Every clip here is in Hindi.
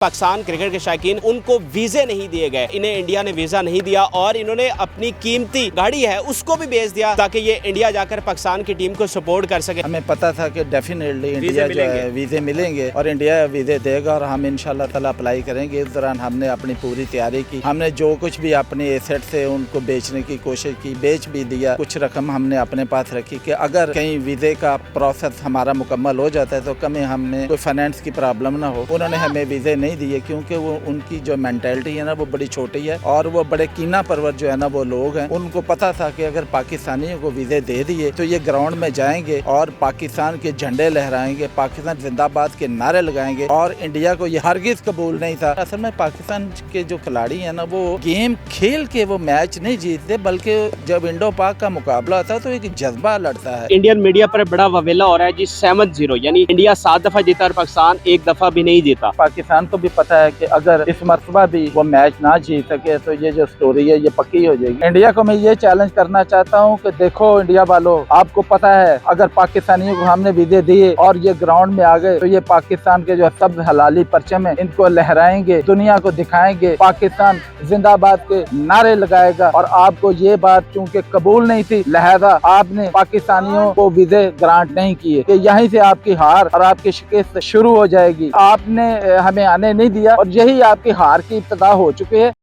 पाकिस्तान क्रिकेट के शौकीन उनको वीजे नहीं दिए गए, इन्हें इंडिया ने वीजा नहीं दिया और इन्होंने अपनी कीमती गाड़ी है उसको भी बेच दिया ताकि ये इंडिया जाकर पाकिस्तान की टीम को सपोर्ट कर सके। हमें पता था कि डेफिनेटली इंडिया जो है वीजे मिलेंगे और इंडिया वीजे देगा और हम इंशाल्लाह ताला अप्लाई करेंगे। इस दौरान हमने अपनी पूरी तैयारी की, हमने जो कुछ भी अपने एसेट से उनको बेचने की कोशिश की, बेच भी दिया। कुछ रकम हमने अपने पास रखी कि अगर कहीं वीजे का प्रोसेस हमारा मुकम्मल हो जाता है तो कभी हमें कोई फाइनेंस की प्रॉब्लम ना हो। उन्होंने हमें वीजे नहीं दिए क्योंकि वो उनकी जो मेंटालिटी है ना वो बड़ी छोटी है और वो बड़े कीना परवर जो है ना वो लोग हैं। उनको पता था कि अगर पाकिस्तानियों को वीजे दे दिए तो ये ग्राउंड में जाएंगे और पाकिस्तान के झंडे लहराएंगे, पाकिस्तान जिंदाबाद के नारे लगाएंगे और इंडिया को ये हरगिज कबूल नहीं था। असल में पाकिस्तान के जो खिलाड़ी है ना वो गेम खेल के वो मैच नहीं जीतते, बल्कि जब इंडो पाक का मुकाबला होता है तो एक जज्बा लड़ता है। इंडियन मीडिया पर बड़ा ववेला हो रहा है जी 7-0, यानी इंडिया 7 दफा जीता और पाकिस्तान 1 दफा भी नहीं जीता। पाकिस्तान को भी पता है कि अगर इस मरतबा भी वो मैच ना जीत सके तो ये जो स्टोरी है ये पक्की हो जाएगी। इंडिया को मैं ये चैलेंज करना चाहता हूँ कि देखो इंडिया वालों, आपको पता है अगर पाकिस्तानियों को हमने वीजे दिए और ये ग्राउंड में आ गए तो ये पाकिस्तान के जो सब हलाली परचम है इनको लहराएंगे, दुनिया को दिखाएंगे, पाकिस्तान जिंदाबाद के नारे लगाएगा। और आपको ये बात चूंकि कबूल नहीं थी लिहाजा आपने पाकिस्तानियों को वीजे ग्रांट नहीं किए कि यहीं से आपकी हार और आपकी शिकस्त शुरू हो जाएगी। आपने हमें आने नहीं दिया और यही आपकी हार की इब्तिदा हो चुकी है।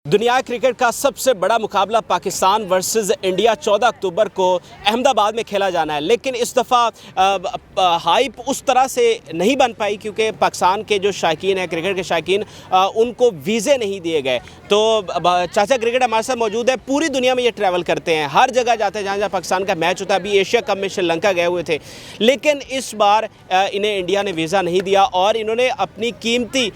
दुनिया क्रिकेट का सबसे बड़ा मुकाबला पाकिस्तान वर्सेस इंडिया 14 अक्टूबर को अहमदाबाद में खेला जाना है, लेकिन इस दफ़ा हाइप उस तरह से नहीं बन पाई क्योंकि पाकिस्तान के जो शौकीन हैं, क्रिकेट के शौकीन, उनको वीज़े नहीं दिए गए। तो चाचा क्रिकेट हमारे साथ मौजूद है, पूरी दुनिया में ये ट्रैवल करते हैं, हर जगह जाते हैं जहाँ जहाँ पाकिस्तान का मैच होता है। अभी एशिया कप में श्रीलंका गए हुए थे, लेकिन इस बार इन्हें इंडिया ने वीज़ा नहीं दिया और इन्होंने अपनी कीमती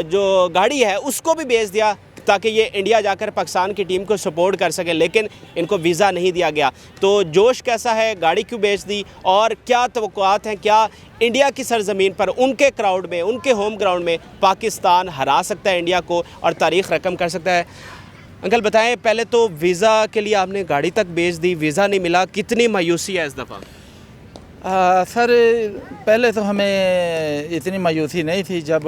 जो गाड़ी है उसको भी बेच दिया ताकि ये इंडिया जाकर पाकिस्तान की टीम को सपोर्ट कर सके, लेकिन इनको वीज़ा नहीं दिया गया। तो जोश कैसा है, गाड़ी क्यों बेच दी और क्या तवक्कुआत हैं, क्या इंडिया की सरजमीन पर उनके क्राउड में, उनके होम ग्राउंड में पाकिस्तान हरा सकता है इंडिया को और तारीख़ रकम कर सकता है? अंकल बताएं, पहले तो वीज़ा के लिए आपने गाड़ी तक बेच दी, वीज़ा नहीं मिला, कितनी मायूसी है इस दफ़ा? सर पहले तो हमें इतनी मायूसी नहीं थी जब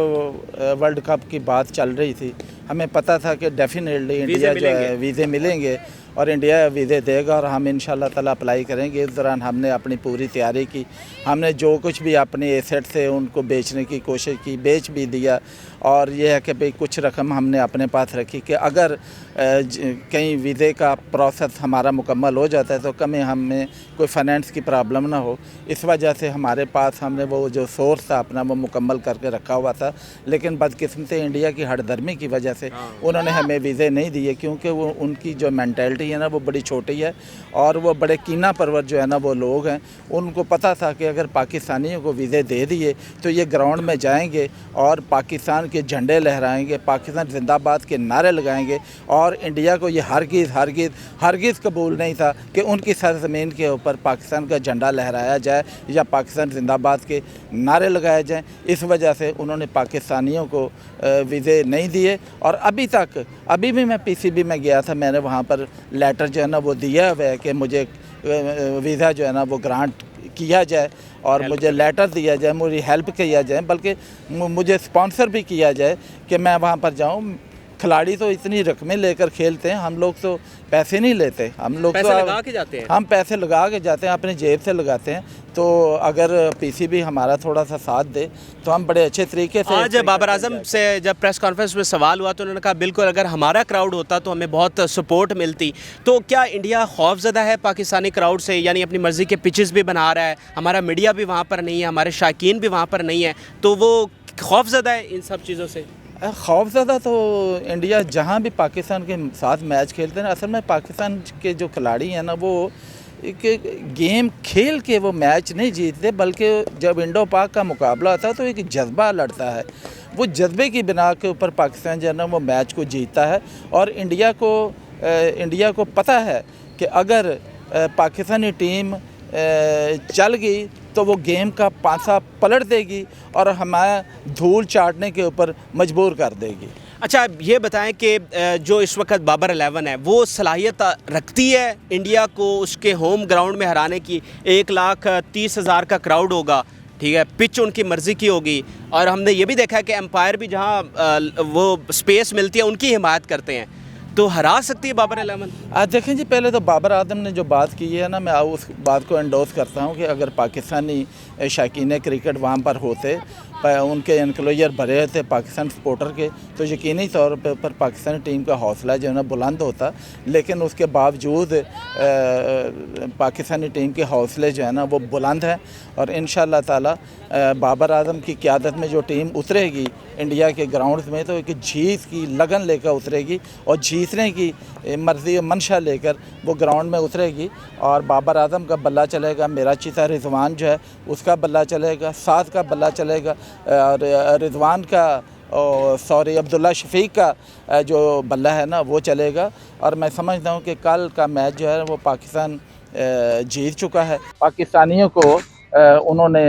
वर्ल्ड कप की बात चल रही थी। हमें पता था कि डेफिनेटली इंडिया जो है वीज़े मिलेंगे और इंडिया वीज़े देगा और हम इंशाल्लाह ताला अप्लाई करेंगे। इस दौरान हमने अपनी पूरी तैयारी की, हमने जो कुछ भी अपने एसेट से उनको बेचने की कोशिश की, बेच भी दिया। और ये है कि भाई कुछ रकम हमने अपने पास रखी कि अगर कहीं वीज़े का प्रोसेस हमारा मुकम्मल हो जाता है तो कभी हमें कोई फाइनेंस की प्रॉब्लम ना हो। इस वजह से हमारे पास हमने वो जो सोर्स था अपना वो मुकम्मल करके रखा हुआ था, लेकिन बदकिस्मती इंडिया की हठधर्मी की वजह से उन्होंने हमें वीज़े नहीं दिए क्योंकि वो उनकी जो मेंटालिटी है ना वो बड़ी छोटी है और वो बड़े कीना परवर जो है ना वो लोग हैं। उनको पता था कि अगर पाकिस्तानियों को वीज़े दे दिए तो ये ग्राउंड में जाएंगे और पाकिस्तान के झंडे लहराएंगे, पाकिस्तान जिंदाबाद के नारे लगाएंगे और इंडिया को ये हरगिज़ कबूल नहीं था कि उनकी सरज़मीन के ऊपर पाकिस्तान का झंडा लहराया जाए या पाकिस्तान जिंदाबाद के नारे लगाए जाएं। इस वजह से उन्होंने पाकिस्तानियों को वीज़े नहीं दिए और अभी भी मैं पीसीबी में गया था, मैंने वहाँ पर लेटर जो है ना वो दिया हुआ है कि मुझे वीज़ा जो है ना वो ग्रांट किया जाए और मुझे लेटर दिया जाए, मुझे हेल्प किया जाए, बल्कि मुझे स्पॉन्सर भी किया जाए कि मैं वहाँ पर जाऊँ। खिलाड़ी तो इतनी रकमें लेकर खेलते हैं, हम लोग तो पैसे नहीं लेते, हम लोग पैसे लगा के जाते हैं। हम पैसे लगा के जाते हैं, अपनी जेब से लगाते हैं। तो अगर पीसीबी हमारा थोड़ा सा साथ दे तो हम बड़े अच्छे तरीके से। आज बाबर आजम से जब प्रेस कॉन्फ्रेंस में सवाल हुआ तो उन्होंने कहा बिल्कुल अगर हमारा क्राउड होता तो हमें बहुत सपोर्ट मिलती। तो क्या इंडिया खौफज़दा है पाकिस्तानी क्राउड से, यानी अपनी मर्ज़ी के पिचेस भी बना रहा है, हमारा मीडिया भी वहाँ पर नहीं है, हमारे शौकीन भी वहाँ पर नहीं है, तो वो खौफज़दा है इन सब चीज़ों से? खौफज़दा तो इंडिया जहाँ भी पाकिस्तान के साथ मैच खेलते हैं, असल में पाकिस्तान के जो खिलाड़ी हैं ना वो एक गेम खेल के वो मैच नहीं जीतते, बल्कि जब इंडो पाक का मुकाबला होता है तो एक जज्बा लड़ता है। वो जज्बे की बिना के ऊपर पाकिस्तान जो है ना वो मैच को जीतता है और इंडिया को पता है कि अगर पाकिस्तानी टीम चल गई तो वो गेम का पासा पलट देगी और हमारा धूल चाटने के ऊपर मजबूर कर देगी। अच्छा ये बताएं कि जो इस वक्त बाबर 11 है वो सलाहियत रखती है इंडिया को उसके होम ग्राउंड में हराने की? 1,30,000 का क्राउड होगा, ठीक है, पिच उनकी मर्ज़ी की होगी, और हमने ये भी देखा है कि एम्पायर भी जहाँ वो स्पेस मिलती है उनकी हिमायत करते हैं, तो हरा सकती है बाबर अल-अमन। देखें जी, पहले तो बाबर आजम ने जो बात की है ना, मैं उस बात को एंडोर्स करता हूँ कि अगर पाकिस्तानी शौकीन क्रिकेट वहाँ पर होते, उनके एनक्लोजर भरे थे पाकिस्तान सपोर्टर के, तो यकीनी तौर पर पाकिस्तानी टीम का हौसला जो है ना बुलंद होता। लेकिन उसके बावजूद पाकिस्तानी टीम के हौसले जो है ना वो बुलंद हैं, और इंशाअल्लाह ताला बाबर आजम की क़यादत में जो टीम उतरेगी इंडिया के ग्राउंड्स में, तो एक जीत की लगन लेकर उतरेगी और जीतने की मर्ज़ी मंशा लेकर वो ग्राउंड में उतरेगी। और बाबर आजम का बल्ला चलेगा, मेरा चीता रिजवान जो है उसका बल्ला चलेगा, साथ का बल्ला चलेगा, और रिजवान का सॉरी अब्दुल्ला शफीक का जो बल्ला है ना वो चलेगा। और मैं समझता हूँ कि कल का मैच जो है वो पाकिस्तान जीत चुका है। पाकिस्तानियों को उन्होंने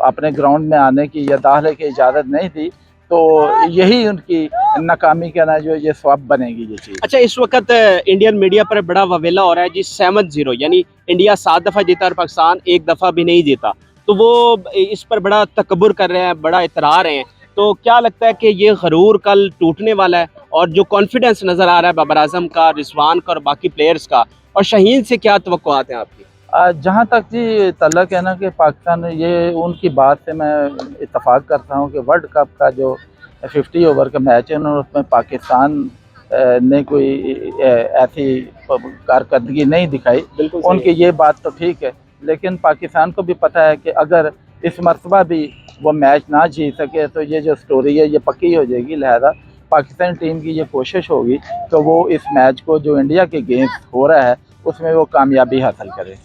अपने ग्राउंड में आने की या दाखिले की इजाज़त नहीं दी, तो यही उनकी नाकामी का ना जो ये स्वैप बनेगी ये चीज़। अच्छा, इस वक्त इंडियन मीडिया पर बड़ा ववेला हो रहा है जी 7-0, यानी इंडिया 7 दफ़ा जीता और पाकिस्तान 1 दफ़ा भी नहीं जीता, तो वो इस पर बड़ा तकब्बुर कर रहे हैं, बड़ा इतरा रहे हैं। तो क्या लगता है कि ये गरूर कल टूटने वाला है, और जो कॉन्फिडेंस नज़र आ रहा है बाबर आजम का, रिजवान का और बाकी प्लेयर्स का, और शाहीन से क्या तवक्कुआत हैं आपकी? जहाँ तक जी तल्लक है ना कि पाकिस्तान, ये उनकी बात से मैं इत्तफाक करता हूँ कि वर्ल्ड कप का जो 50 ओवर का मैच है ना, उसमें पाकिस्तान ने कोई ऐसी कारकर्दगी नहीं दिखाई। उनकी ये बात तो ठीक है, लेकिन पाकिस्तान को भी पता है कि अगर इस मरतबा भी वो मैच ना जीत सके तो ये जो स्टोरी है ये पक्की हो जाएगी। लिहाजा पाकिस्तान टीम की ये कोशिश होगी कि वो इस मैच को जो इंडिया के गेम्स हो रहा है उसमें वो कामयाबी हासिल करे।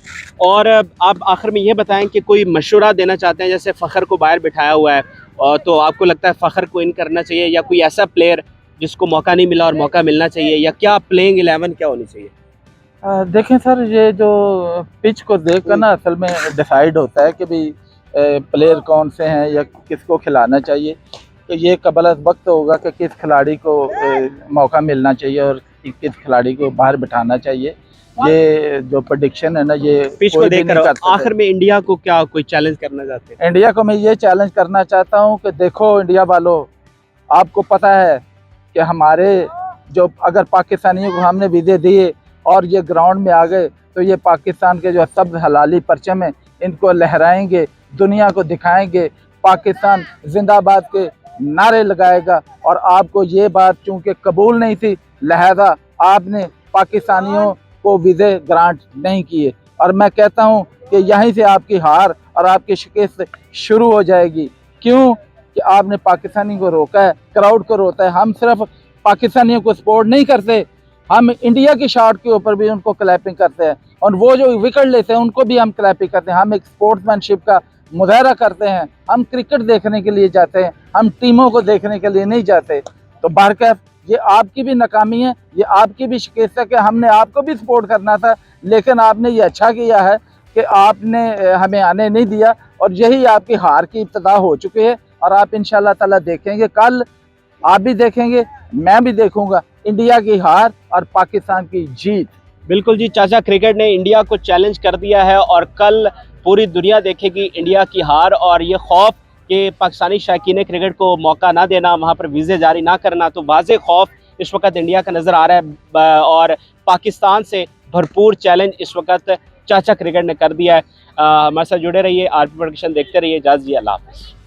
और आप आखिर में ये बताएं कि कोई मशवरा देना चाहते हैं, जैसे फ़खर को बाहर बिठाया हुआ है, और तो आपको लगता है फ़खर को इन करना चाहिए, या कोई ऐसा प्लेयर जिसको मौका नहीं मिला और मौका मिलना चाहिए, या क्या प्लेइंग 11 क्या होनी चाहिए? देखें सर, ये जो पिच को देख कर ना असल में डिसाइड होता है कि भाई प्लेयर कौन से हैं या किसको खिलाना चाहिए। तो ये कबल वक्त होगा कि किस खिलाड़ी को मौका मिलना चाहिए और किस खिलाड़ी को बाहर बिठाना चाहिए। ये जो प्रेडिक्शन है ना, ये पिच को देखकर आखिर में इंडिया को क्या कोई चैलेंज करना चाहते हैं? इंडिया को मैं ये चैलेंज करना चाहता हूँ कि देखो इंडिया वालों, आपको पता है कि हमारे जो अगर पाकिस्तानियों को हमने वीज़े दिए और ये ग्राउंड में आ गए, तो ये पाकिस्तान के जो सब हलाली परचम है इनको लहराएंगे, दुनिया को दिखाएंगे, पाकिस्तान जिंदाबाद के नारे लगाएगा। और आपको ये बात चूँकि कबूल नहीं थी, लिहाजा आपने पाकिस्तानियों को वीज़े ग्रांट नहीं किए, और मैं कहता हूँ कि यहीं से आपकी हार और आपकी शिकस्त शुरू हो जाएगी। क्यों कि आपने पाकिस्तानी को रोका है, क्राउड को रोका है। हम सिर्फ पाकिस्तानियों को सपोर्ट नहीं करते, हम इंडिया की शॉट के ऊपर भी उनको क्लैपिंग करते हैं, और वो जो विकेट लेते हैं उनको भी हम क्लैपिंग करते हैं। हम एक स्पोर्ट्समैनशिप का मुजाहरा करते हैं। हम क्रिकेट देखने के लिए जाते हैं, हम टीमों को देखने के लिए नहीं जाते। तो बारकैफ ये आपकी भी नाकामी है, ये आपकी भी शिकस्त है कि हमने आपको भी सपोर्ट करना था, लेकिन आपने ये अच्छा किया है कि आपने हमें आने नहीं दिया, और यही आपकी हार की इब्तिदा हो चुकी है। और आप इंशाल्लाह ताला देखेंगे, कल आप भी देखेंगे, मैं भी देखूंगा, इंडिया की हार और पाकिस्तान की जीत। बिल्कुल जी चाचा, क्रिकेट ने इंडिया को चैलेंज कर दिया है, और कल पूरी दुनिया देखेगी इंडिया की हार। और ये खौफ कि पाकिस्तानी शौकीन क्रिकेट को मौका ना देना, वहाँ पर वीज़े जारी ना करना, तो वाज़ेह खौफ इस वक्त इंडिया का नज़र आ रहा है, और पाकिस्तान से भरपूर चैलेंज इस वक्त चाचा क्रिकेट ने कर दिया है। हमारे साथ जुड़े रहिए, आरपी प्रोडक्शन देखते रहिए। इजाज़त जी, अल्लाह हाफ़िज़।